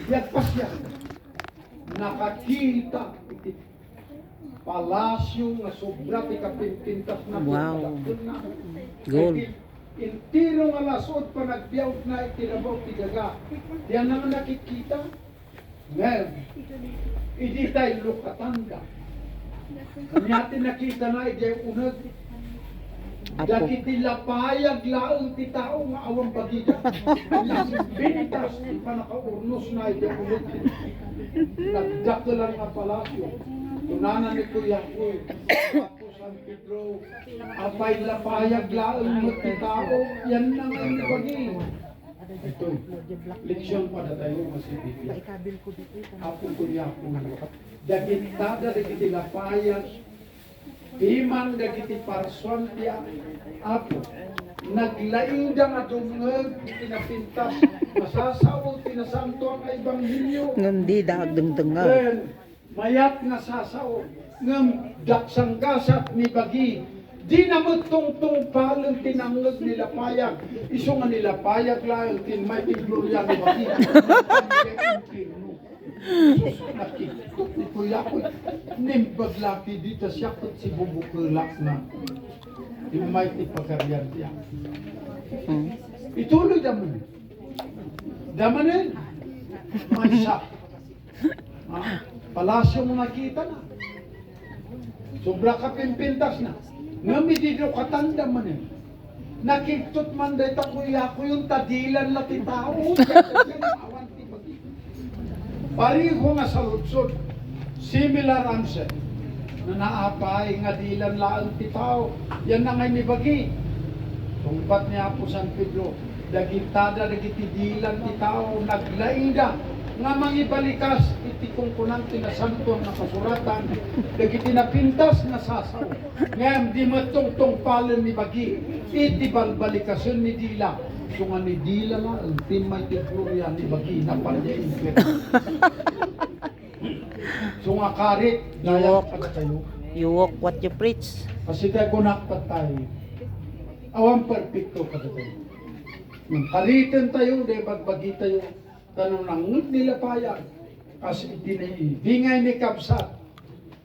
Yagpas yan. Nakakita iti palasyo nga sobra ti kapintintas na Wow. na. Gold. Intiro nga lasod pa nagbiyaw na itirabaw ti daga. Yan ang nakikita. Ngayon, hindi tayo lukatanda. Kanyati nakita na iti unag. Apo. Dagiti lapayag laang ti tao nga awang bagita. Binitas ti panakaurnos na iti unag. Nagdakalan nga palasyo. Tunanan ni Kuya Kuy. Ako San Pedro. Apay lapayag laang ti tao. Yan na nga ni bagi. Ito, leksyon pa na tayo masibigyan. Apo Kuya Kuy. Dagitada dagiti lapayag. Iman dagiti parson tiya apo naglaing da nga dungeg tinapintas masasaw tinasanto ang ebanghelyo Ngam di dagdengdengan. then mayat nga sasaw ngem daksang gasat ni bagi di na tungtung paleng tinangeg nila payag iso nga nila payag lang tin may gloria ni bagi nakikot ni Kuya Kuy nimbag laki dito siya kot si bubukulak na yung may ipagkaryan niya ituloy daman damanin may sak palasyo mo nakita na sobra ka pimpintas na ngamididyo katanda man nakiktot man dahil Kuya Kuy yung tadilan laki tao pariho nga sa lutsod, similar answer, na naapay nga dilan laan ti tao, yan na ngay nibagi. Tungpat niya po San Pedro, dagitada dagiti dilan ti tao, naglaida, nga mangibalikas, iti kungkunan tinasanto na kasuratan, dagiti napintas na sasaw. Ngayon, di matungtong palen ni bagi, iti balbalikasun ni dila, so nga ni dila na, ang timay ti Gloria ni bagi, napalya infert. So nga karit, dayak pa tayo. You walk what you preach. Kasi tayo kunakpat tayo. Awang perfecto ka tayo. Nung karitin tayo, dahil bagbagi tayo, tanong nangod nila payag. Kasi itinay ni Kapsat,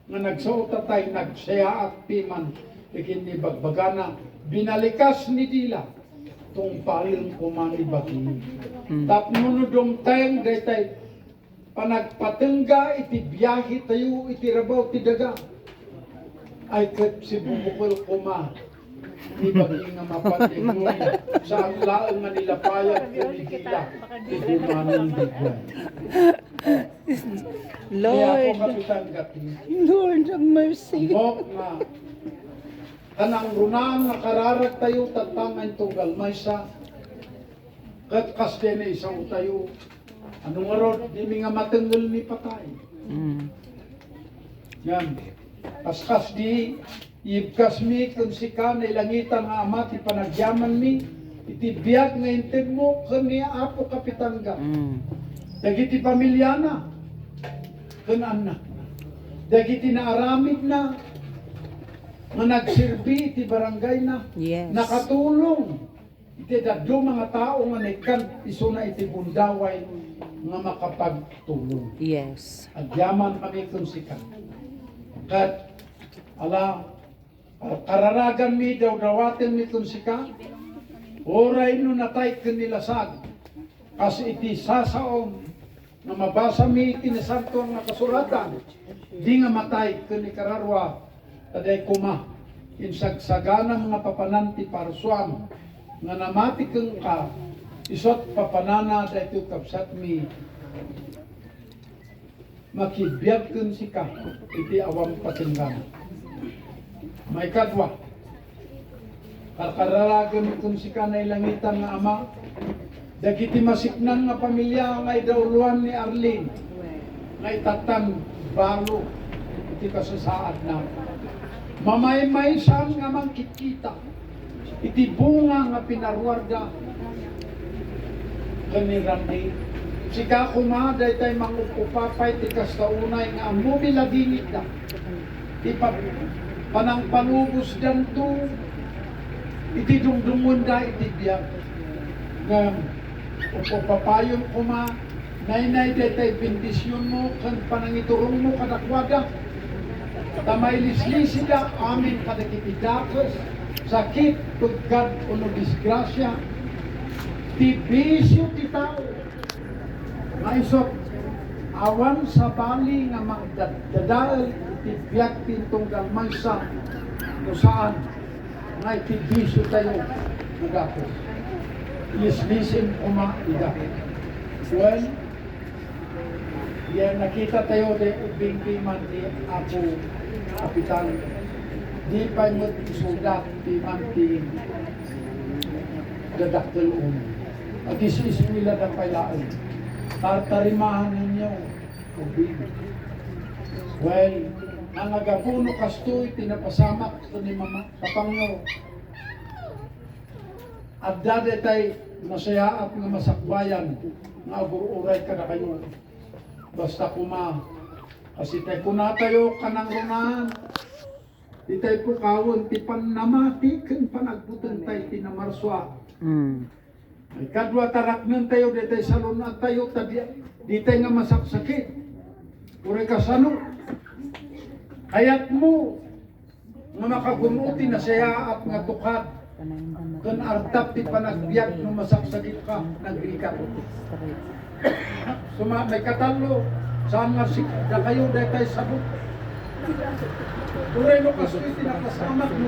nga nagsuota tayo, nagsaya at piman, ikin ni bagbagana, binalikas ni Dila, tong paling kumani bagi. Tapnunodong tayong dahil tayo, panagpatengga iti biyahe tayo iti rabaw ti daga ay kat si bubukol kuma di bagi nga mapatingoy sa laang nga nilapayag kumigila iti manong bigyan. Kaya ako kapitan gati Lord have mercy. mok nga kanang runang nga kararag tayo tatangan tunggal may sa kat kasde na isang tayo. Anong arod, di nga matenggal ni patay. Yan. Kaskas di, ibkas mi, kung sika na ilangitan nga ama, ti panagyaman mi, iti biyag nga inted mo, kani apo kapitangga. Dagiti pamilya na, kan anak na. Dagiti naaramid na, nga nagsirbi, iti barangay na, Yes. nakatulong. Iti dadyo mga tao nga naikan, iso na iti bundaway, nga makapagtulong. Yes. Agyaman kami kung sikat. Kat, ala, kararagan mi daw dawatin mi kung sikat, oray no natay kanilasag, kasi iti sasaon, na mabasa mi tinasanto nga kasuratan, di nga matay kanikararwa, taday kuma, insagsagana mga papananti parsuam, nga namati kang ka, isot papanana dahil kapsat mi makibiyag kun sika iti awam patinggan. May kadwa karkararagan kun sika na ilangitan nga ama dagiti masiknan nga pamilya nga idawluan ni Arlene nga itatan balo iti kasasaad na mamay-may saan nga mangkikita iti bunga nga pinarwarda kanirandi. Sika kumaday tayo mangupupapay ti kastaunay nga amumi ladingit da. Ti panang panubos danto iti dungdungon da iti biyag. Nga upupapayon kuma Nainay detay bendisyon mo, kan panangiturong mo kadakwada. Tamay lisli sila, amin kadakitidakas, sakit, tugad, uno disgrasya. Tibisyo ti tao. Maisot, awan sa bali nga magdadal, itibyak tintunggal maysa, kung saan, nga itibisyo tayo, nagapos. Lislisin umaidak. Well, yan nakita tayo de ubing piman ni Apo Kapitan. Di pa mo isulat piman ti dadaktel at isiswila na pailaan. Tarimahan ninyo ubing. Well, ang agapuno kastoy tinapasamak ito ni Mama Kapangyo. At dade tay masaya at nga masakbayan nga agururay ka na kayo. Basta kuma, kasi tayo kunatayo kanang runahan. Di tayo pukawon, ti panamati, kan panagputan tayo, tinamarswa. Ay kadwa tarak nun tayo, di tayo salunat tayo, di tayo nga masaksakit. Pure ka sano. Hayat mo, nga makagumuti na saya at nga tukad. Kan artap ti panagbiyak no masaksakit ka, nagrikat. Suma may katalo, saan nga na kayo dahil tayo sabot. Turay mo kasoy tinapasamak mo,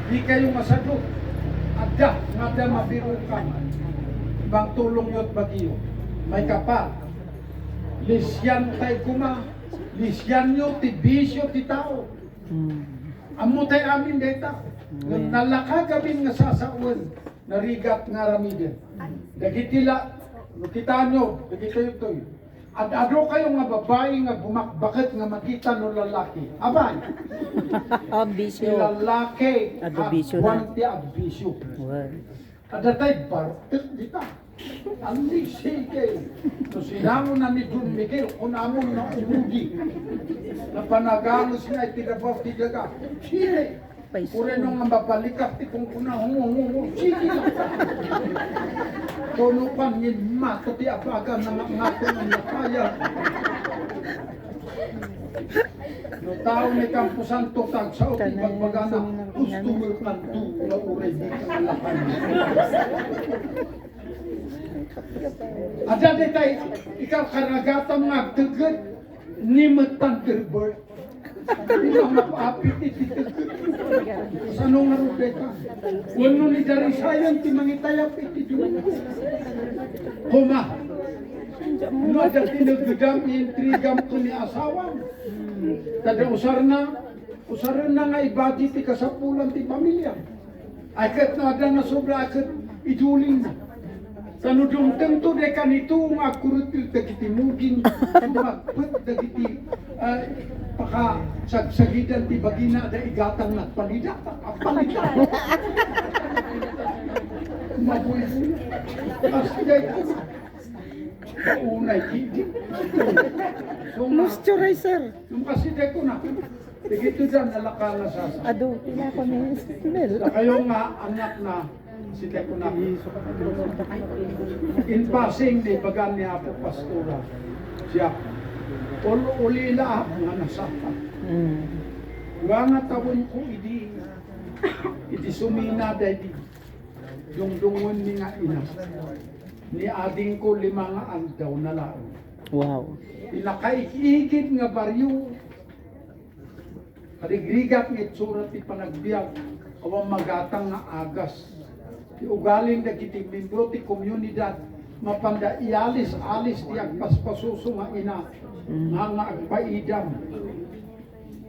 di kayo masagot. Adda, nga mabiro ka. Ibang tulong yot bagiyo. May kapa. Lisyan tayo kuma. Lisyan nyo, ti bisyo, ti tao. Amo tayo amin deta. Nalakagabin nga sasauan. Narigat nga ramidin. Dagitila. Kita nyo, dagito ito. At ano kayo nga babae nga bumakbakit nga makita no lalaki. Abay! Si Ambisyo. lalaki Adobisyo na. wanti abisyo. Well. At datay bartek dita. Ang sige. So sinamo na ni Don Miguel, kunamon na umudi. Na panagamos nga itinabaw tigaga. Sige! Pure nung nga mabalikat ti kung kunahungungungun. Sige! Tono pan yin mato ti apaga na ngato ng nakaya. No tao ni Campo Santo tag sa uti pagbagana gusto mo kanto la uray di kalapan. Ada detay ikaw karagatan nga teget ni Thunderbird. Ikaw mapapit iti teget. Sano nga rude ka? Wano ni Darisayan ti mangitayap iti dulo. Kuma. No ada tinagdam intrigam ko ni asawan. Kada usar na nga ibadi ti kasapulan ti pamilya. Akat na ada na sobra akat iduling na. Sanudong tento de kanito nga kurutil dagiti mugin magput dagiti paka sagsagidan ti bagina da igatang nagpalida apalida. Mabuhay asday unay kidi. Moisturizer. Nung kasi ko na, tigito dyan nalakala sa Ado, pila ko ni smell. kayo nga anak na si Teko na in passing ni bagan ni Apo Pastora siya ulila nga nasapa nga tawon ko idi sumina dahil dungdungon ni nga ina ni ading ko 5 nga andaw na lang. Wow. Pinakaigigid nga baryo. Karigrigat ng itsura ti panagbiag. Awang magatang nga agas. Ti ugaling na kiti membro ti komunidad. Mapanda ialis-alis ti agpaspasuso nga ina. Nga agpaidam.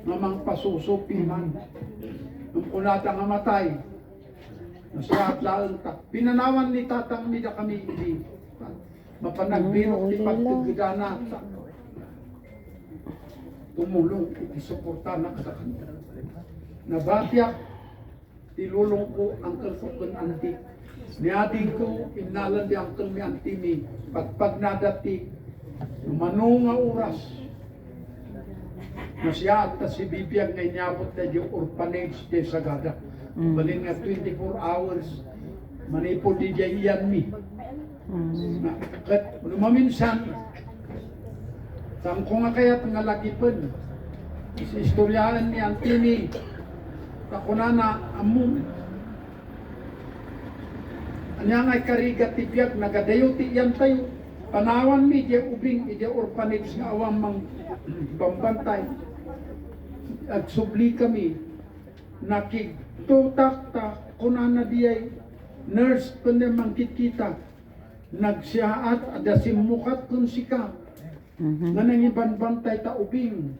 Nga mang pasuso piman. Nung kunata nga matay. Nasiyahat laang ta. Pinanawan ni tatang nida kami hindi. Mapanagbiro ti pagtugidana. Tumulong, iti-suporta na sa kanya. Nabatiyak, tilulong ko angkel ko kun anti. Niading ko, inalan di angkel mi anti mi. Pagpag nadati, manunga oras. Nasya at si Bibiyang ngay nyabot na yung orphanage de Sagada. Balin nga 24 hours, manipod di iyan mi. Mm. Kat maminsan, saan ko nga kaya't nga lagipan, istoryahan ni Antini, kakunana, amun, anya nga'y karigat tibiyag, nagadayoti yan tayo, panawan mi, di ubing, di orphanage nga awang mang bambantay, at subli kami, nakigtutak ta, kunana diyay, nurse kundi mangkit-kita, nagsiyaat, adasimukat kun sika, Mhm. nga nangiban bantay ta ubing,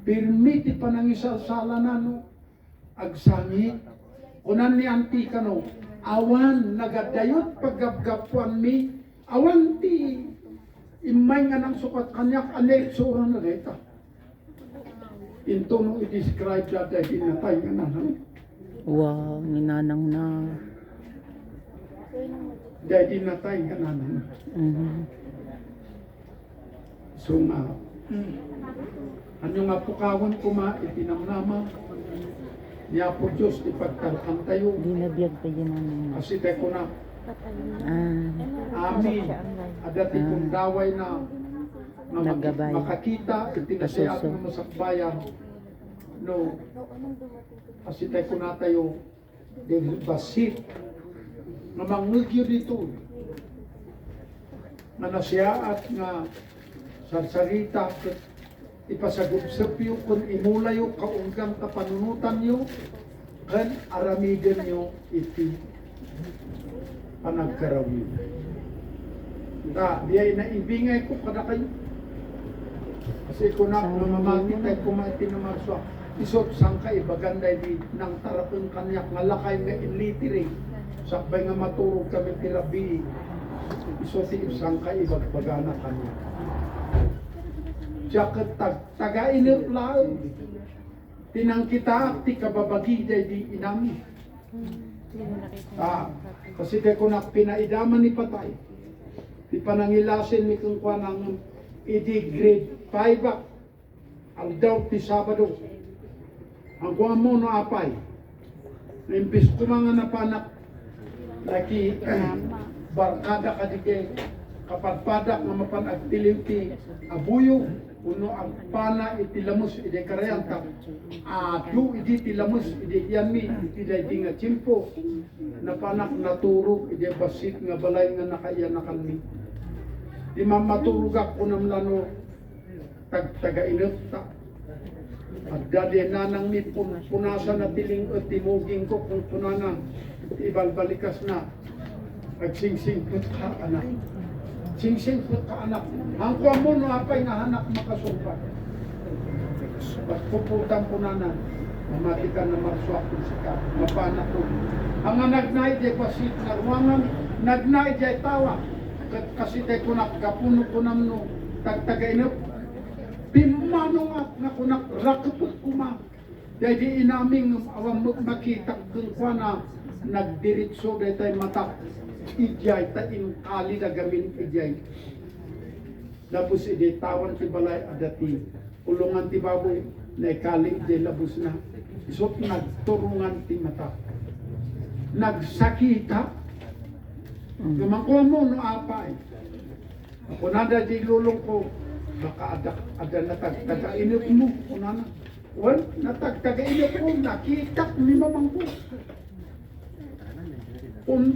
pirmiti pa nang isalsala na no, agsangit, kunan ni anti kano, awan nagadayot paggapgapuan mi, awan ti imay nga nang sukat kanyak anay sura na reta. Into no i-describe dati hinatay nga na. Wow, ninanang na. Dahil dinatay nga na. Mhm. So nga, ano nga pukawan ko ma, itinamnama, niya po Diyos, ipagtalkan tayo. Di nabiyag pa yun ang Kasi tayo ko na, amin, adati kong daway na Nagabay. makakita, itinasayat Kasuso. ng masakbayan. No, kasi tayo ko na tayo, dahil basit, na mangugyo dito, na nasya at nga sarsarita, ipasagubsapyo kung imulayo kaunggang kapanunutan nyo, kan aramiden nyo iti panagkarawin. Diay na ibingay ko kada kayo. Kasi kung na mamamati tayo kumati na marswa, isot sang ka ibaganday di nang tarapin kanyak nga lakay nga illiterate. Sakbay nga maturog kami tirabi. Isot si isang ka ibagbagana kanyak. Siya tagainip lang. Tinang kita ti kababagi di inami. Kasi kaya ko na pinaidaman ni patay. Di panangilasin ni kung kwa ng idi grade 5 ang daw ti Sabado. Ang kwa mo no apay. Naimpis ko mga napanak laki barkada ka di kay kapadpadak nga mapanagtiliw ti abuyo uno ang pana itilamos ide karayanta adu idi tilamos ide yanmi ide di nga chimpo na panak naturog ide basit nga balay nga nakayanakan mi di mamatulugak kunam lano tagainot ta agdade nanang mi punasan na tiling at timuging ko kung punana ibalbalikas na agsingsing put ka anak singsing put ka anak ang kuha mo no apay nga anak makasumpat pagpuputan po nanan mamati ka na marswak kung sika mapanak ko ang nagnay di pasit na ruangan nagnay di tawa kasi tayo kunak kapuno ko namno tagtagainap pimano nga kunak rakapot kuma dahil di inaming awang makita kung kwa na nagdiritso dahil tayo mata ijay, taing kali na gamin ijay. Labos ide tawan ti balay adati ulungan ti baboy na ikali ide labos na isot nagturungan ti mata nagsakita gumakuha mo no apay ako nada di lulong ko baka ada natagtagainip mo kunana well natagtagainip mo nakita ni mamang ko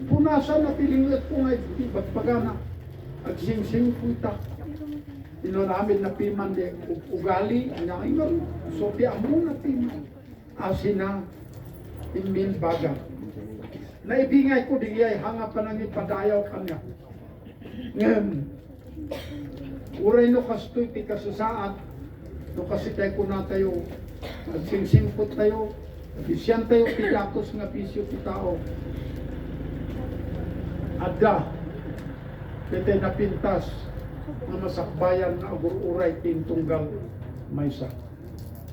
punasan na tilingat ko nga bagpagana at sing-sing puta ino namin na piman de ugali anya ingon so ti amo na piman asina imin baga naibingay ko di ay hanga pa nang ipadayaw kanya ngem uray no kastoy ti kasasaat no kasi tayo ko na tayo at sing-sing put tayo bisyan tayo ti datos nga pisyo ti tao ada kete napintas na masakbayan na agur-uray tintunggal maysa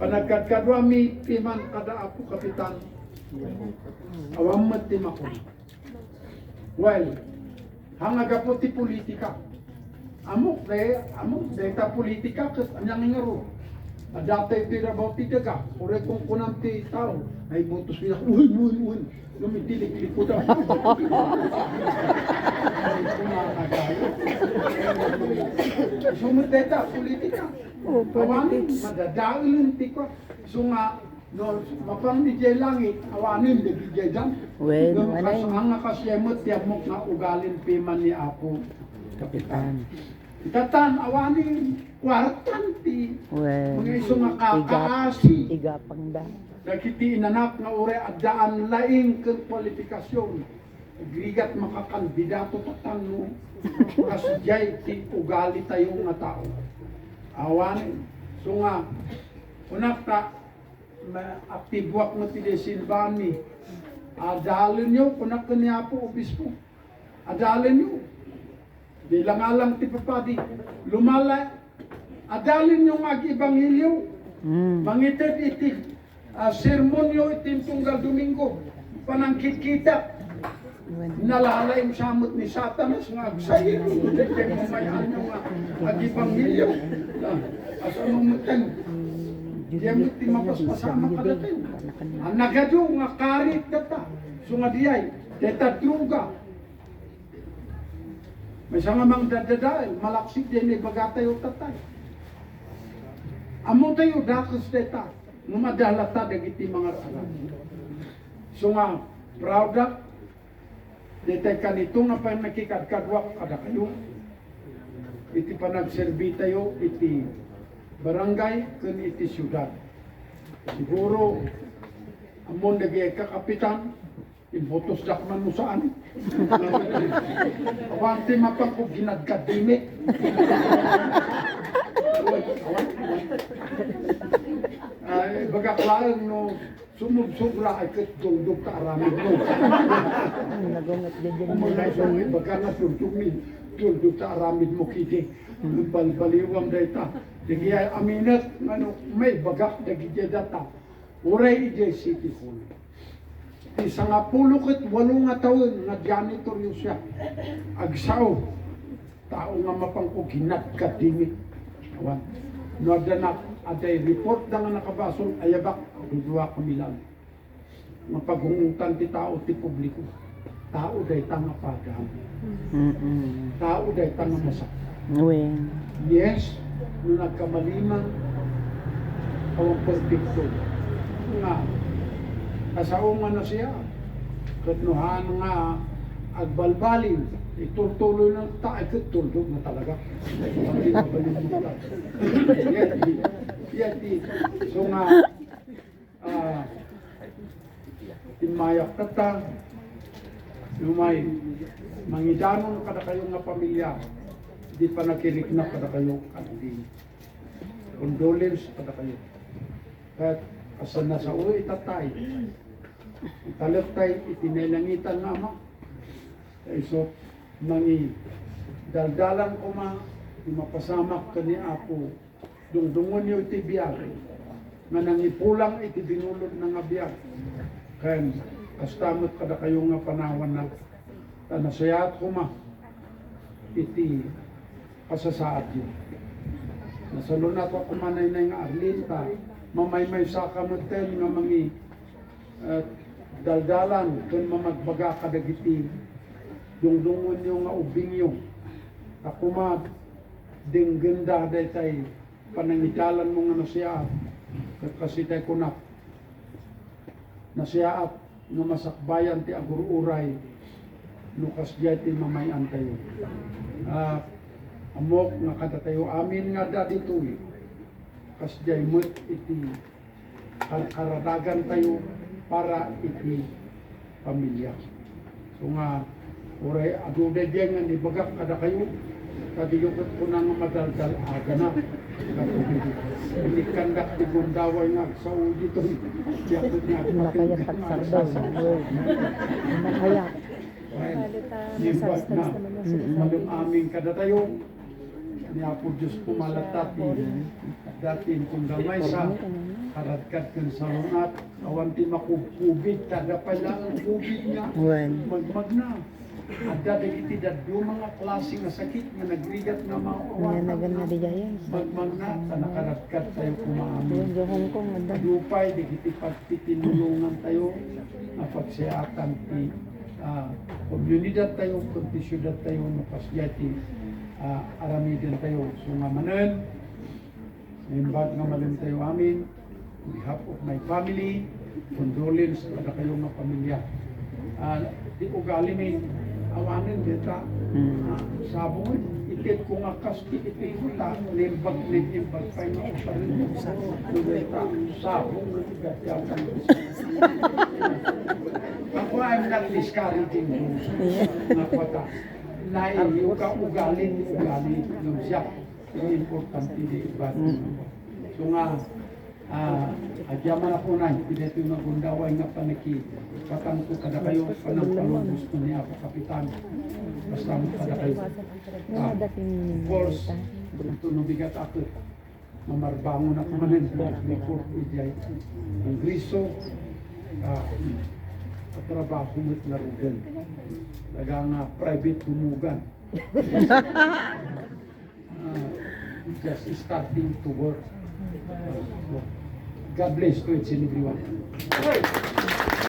panagkadkadwa mi piman kada apo kapitan awam mat ti makon well hangaga po ti politika amok de ta politika ket anyang ngaro Dati tirabaw ti daga, ure kung kunam ti tao, ay butos nila, uy, lumitilik ko daw. Sumuteta, politika. Oh, Awanin, politics. madadaulin ti ko. So nga, no, mapang di jay langit, awanin, di jay dam. Well, No, manay. ang nakasyemot, tiyamok na ugalin piman ni Apo Kapitan. Itatan, awanin, kwartan ti. Well, Mga iso nga kakaasi. igapang da. Nakiti inanak nga ure at daan laing kang kwalifikasyon. Grigat makakandidato tatang no. Kasadyay ti ugali tayo nga tao. Awanin. So nga, unak ta, aktibuak na ti de Silvani. Adalin nyo, kunak kanya po, obispo. Adalin nyo. Di lang alang ti papadi. Lumala. Adalin nyo mag-ibangilyo. Mangited iti sermonyo itin tunggal Domingo. Panangkit kita. Nalala yung samot ni Satanas nga agsayin. Kaya mamayaan nyo nga ag-ibangilyo. As anong mutan. Diya mo ti mapaspasama ka natin. Ang nagado nga karit data. So nga diyay, deta druga. May sanga mang dadadail, malaksik din ni bagatayo tatay. Amo tayo dakas deta, numadalata dagiti mga alam. So nga, proud up, deta kanito nga pa nakikadkadwak kada kayo. Iti pa nagserbi tayo, iti barangay, kun iti syudad. Siguro, amon nagay kakapitan, imbotos dakman mo saan. Awante mapang ginagkadimik. Ay, bagaklaan no, sumubsubra ay katulog ka aramid mo. Nagungot din din Umunay sa mga baga na tulog ka aramid mo kiti. Balbaliwang data. Digi ay aminat, ano, may bagak dagi data. Uray ijay City Hall. Isa nga pulukit, 8 nga taon, nga janitoryo siya. Agsaw. Tao nga mapangko, ginagkadimik. Awan. No, adanak, aday report na nga nakabasol, ayabak, dudua kami lang. Mapagungutan ti tao, ti publiko. Tao day tanga padam. Tao day tanga masak. Well, Yes, no nagkamalimang awang perfecto. Nga, kasaungan na siya. Katnuhan nga agbalbalin. Itutuloy ng tayo, tutulog na talaga. Hindi mabalimutan. Yati. So nga, timayak kata, lumay, mangidanon kada kayo nga pamilya, di pa nakirik na kada kayo kandi. Condolence kada kayo. Kahit asan na sa uwi, itatay. Italagtay, itinailangitan nga ama. So, mangi daldalan ko ma, mapasamak ka ni Apo. Dungdungon niyo iti biyag. Nga nangipulang iti binulod na nga biyag. Kaya, kastamot kada kayo nga panawan na tanasayat ko ma. Iti kasasaad yun. Nasalunat ako manay na nga Arlinta. Mamay-may sa kamutin nga mangi daldalan kung mamagbaga kadagiti dungdungon yung nga ubing yung ako ma ding ganda day tay panangitalan mo nga nasiyaat kasi tay kunak nasiyaat nga masakbayan ti agururay lukas jay ti mamayan tayo amok nga kada tayo amin nga da dito kas jay mo't iti karadagan tayo para iti pamilya so nga uray aduday diyan nga ni bagak kada kayo kadiyukot ko na nga madaldal agana hindi kandak di gundaway nga sa dito yakot nga nakaya pagsardaw. Nakaya. Nibat na malum aming kada tayo ni Apo Diyos pumalatati datin kung gamay sa karadkad kan sa lunat awanti makubid kada pala ang kubid niya Well, magmag na Ada dagiti dadyo mga klase nga sakit nga nagrigat nga mga Nga na di jaya. Magmagna, nakaratkat tayo Yun, kumaamin. sa Hong Kong, ada. Dupay, dagiti pagtitinulungan tayo, na pagsiyatan ti komunidad tayo, kunti syudad tayo, napasyati aramidan tayo. So nga manen, imbag nga manen tayo amin, on behalf of my family, condolence kada kayo nga pamilya. Di ko galimin, awanin dita, sabon, itit ko nga kasti itit ko ta, limbag pa yung parin mo sa dita, sabon, gatiyakan. Ako I'm not discouraging you, nga pata. Lain yung ugali yung siya, yung importante di iba. So nga, adyaman ako na, pinito yung nagundaway nga paniki, patang ko kada kayo, panang gusto niya ako, kapitan. Basta mo kada kayo. Nga dating Of course, ito nubigat ako. Mamarbangon ako manin, report ijay. Ang griso, katrabaho mo't larugan. Daga nga private humugan. Just starting to work. God bless to each and everyone.